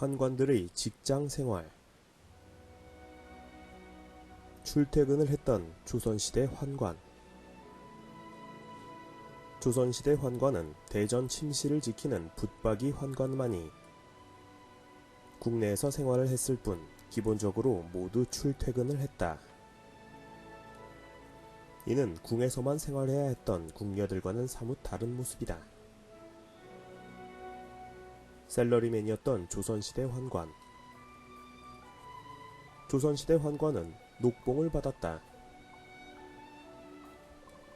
환관들의 직장 생활. 출퇴근을 했던 조선시대 환관. 조선시대 환관은 대전 침실을 지키는 붙박이 환관만이 국내에서 생활을 했을 뿐 기본적으로 모두 출퇴근을 했다. 이는 궁에서만 생활해야 했던 궁녀들과는 사뭇 다른 모습이다. 셀러리맨이었던 조선시대 환관. 조선시대 환관은 녹봉을 받았다.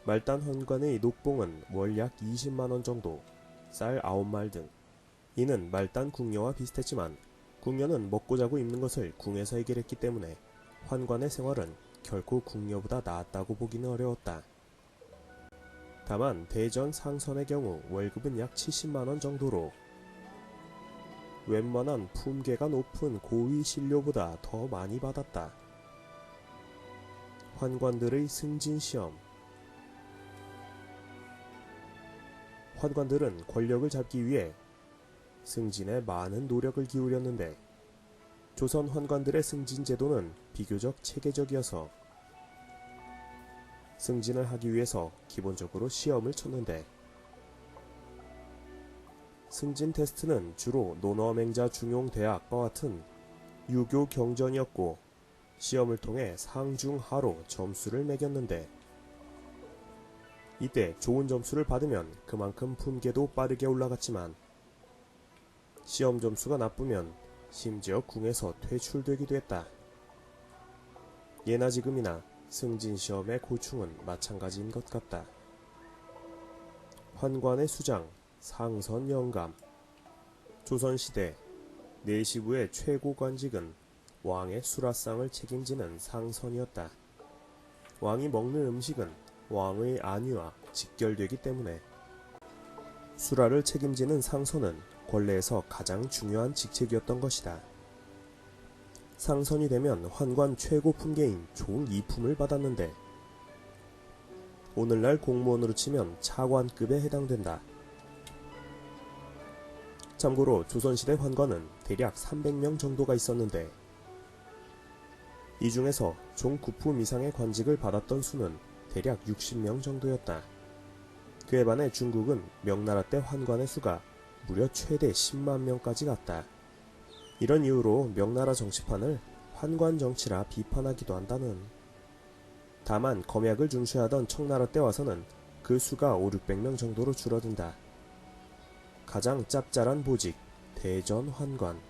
말단 환관의 녹봉은 월 약 20만원 정도, 쌀 9말 등. 이는 말단 궁녀와 비슷했지만 궁녀는 먹고 자고 입는 것을 궁에서 해결했기 때문에 환관의 생활은 결코 궁녀보다 나았다고 보기는 어려웠다. 다만 대전 상선의 경우 월급은 약 70만원 정도로 웬만한 품계가 높은 고위 신료보다 더 많이 받았다. 환관들의 승진시험. 환관들은 권력을 잡기 위해 승진에 많은 노력을 기울였는데 조선 환관들의 승진 제도는 비교적 체계적이어서 승진을 하기 위해서 기본적으로 시험을 쳤는데 승진 테스트는 주로 논어맹자 중용대학과 같은 유교 경전이었고 시험을 통해 상중하로 점수를 매겼는데 이때 좋은 점수를 받으면 그만큼 품계도 빠르게 올라갔지만 시험 점수가 나쁘면 심지어 궁에서 퇴출되기도 했다. 예나 지금이나 승진시험의 고충은 마찬가지인 것 같다. 환관의 수장, 상선 영감. 조선시대 내시부의 최고 관직은 왕의 수라상을 책임지는 상선이었다. 왕이 먹는 음식은 왕의 안위와 직결되기 때문에 수라를 책임지는 상선은 권례에서 가장 중요한 직책이었던 것이다. 상선이 되면 환관 최고 품계인 종 2품을 받았는데 오늘날 공무원으로 치면 차관급에 해당된다. 참고로 조선시대 환관은 대략 300명 정도가 있었는데 이 중에서 종 9품 이상의 관직을 받았던 수는 대략 60명 정도였다. 그에 반해 중국은 명나라 때 환관의 수가 무려 최대 10만 명까지 갔다. 이런 이유로 명나라 정치판을 환관 정치라 비판하기도 한다는. 다만 검약을 중시하던 청나라 때 와서는 그 수가 5,600명 정도로 줄어든다. 가장 짭짤한 보직, 대전 환관.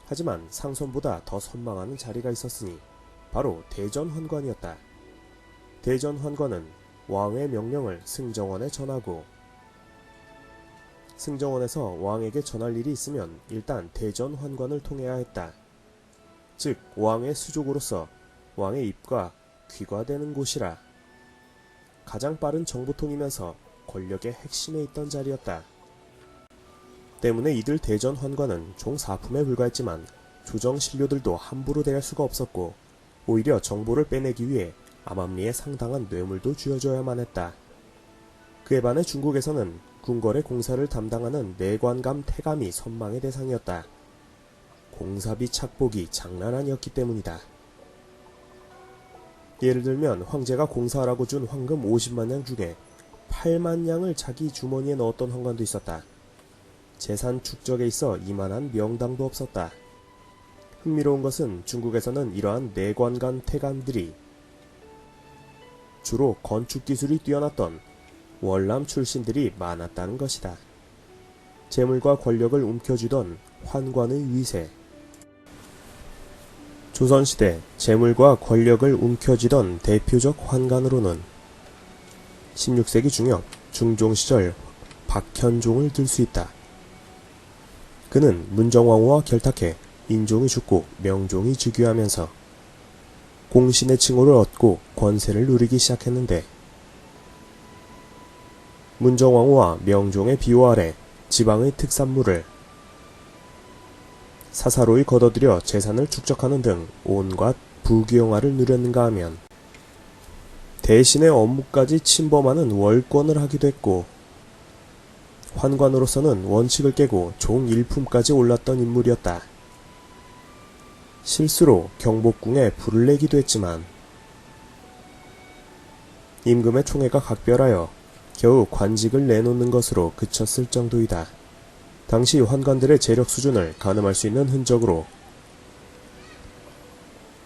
하지만 상선보다 더 선망하는 자리가 있었으니 바로 대전 환관이었다. 대전 환관은 왕의 명령을 승정원에 전하고 승정원에서 왕에게 전할 일이 있으면 일단 대전 환관을 통해야 했다. 즉 왕의 수족으로서 왕의 입과 귀가 되는 곳이라 가장 빠른 정보통이면서 권력의 핵심에 있던 자리였다. 때문에 이들 대전 환관은 종 4품에 불과했지만 조정 신료들도 함부로 대할 수가 없었고 오히려 정보를 빼내기 위해 암암리에 상당한 뇌물도 쥐어줘야만 했다. 그에 반해 중국에서는 궁궐의 공사를 담당하는 내관감 태감이 선망의 대상이었다. 공사비 착복이 장난 아니었기 때문이다. 예를 들면 황제가 공사하라고 준 황금 50만 냥 중에 8만 냥을 자기 주머니에 넣었던 환관도 있었다. 재산 축적에 있어 이만한 명당도 없었다. 흥미로운 것은 중국에서는 이러한 내관감 태감들이 주로 건축기술이 뛰어났던 월남 출신들이 많았다는 것이다. 재물과 권력을 움켜쥐던 환관의 위세. 조선시대 재물과 권력을 움켜쥐던 대표적 환관으로는 16세기 중엽 중종시절 박현종을 들 수 있다. 그는 문정왕후와 결탁해 인종이 죽고 명종이 즉위하면서 공신의 칭호를 얻고 권세를 누리기 시작했는데 문정왕후와 명종의 비호 아래 지방의 특산물을 사사로이 걷어들여 재산을 축적하는 등 온갖 부귀영화를 누렸는가 하면 대신의 업무까지 침범하는 월권을 하기도 했고 환관으로서는 원칙을 깨고 종 일품까지 올랐던 인물이었다. 실수로 경복궁에 불을 내기도 했지만 임금의 총애가 각별하여 겨우 관직을 내놓는 것으로 그쳤을 정도이다. 당시 환관들의 재력 수준을 가늠할 수 있는 흔적으로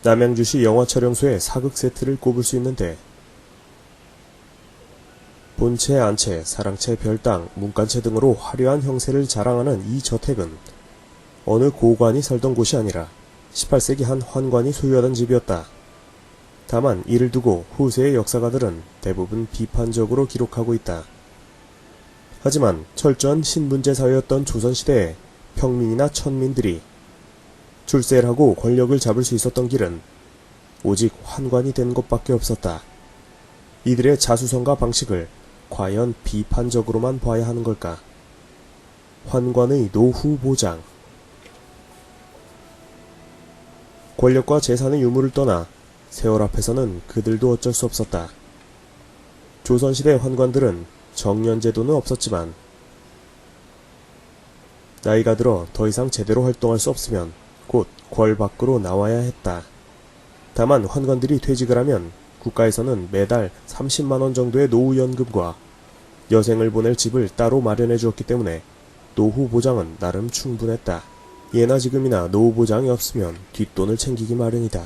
남양주시 영화촬영소의 사극 세트를 꼽을 수 있는데, 본체, 안채, 사랑채, 별당, 문간채 등으로 화려한 형세를 자랑하는 이 저택은 어느 고관이 살던 곳이 아니라 18세기 한 환관이 소유하던 집이었다. 다만 이를 두고 후세의 역사가들은 대부분 비판적으로 기록하고 있다. 하지만 철저한 신분제 사회였던 조선시대에 평민이나 천민들이 출세를 하고 권력을 잡을 수 있었던 길은 오직 환관이 된 것밖에 없었다. 이들의 자수성가 방식을 과연 비판적으로만 봐야 하는 걸까? 환관의 노후 보장. 권력과 재산의 유무를 떠나 세월 앞에서는 그들도 어쩔 수 없었다. 조선시대 환관들은 정년제도는 없었지만 나이가 들어 더 이상 제대로 활동할 수 없으면 곧 궐 밖으로 나와야 했다. 다만 환관들이 퇴직을 하면 국가에서는 매달 30만원 정도의 노후연금과 여생을 보낼 집을 따로 마련해 주었기 때문에 노후 보장은 나름 충분했다. 예나 지금이나 노후 보장이 없으면 뒷돈을 챙기기 마련이다.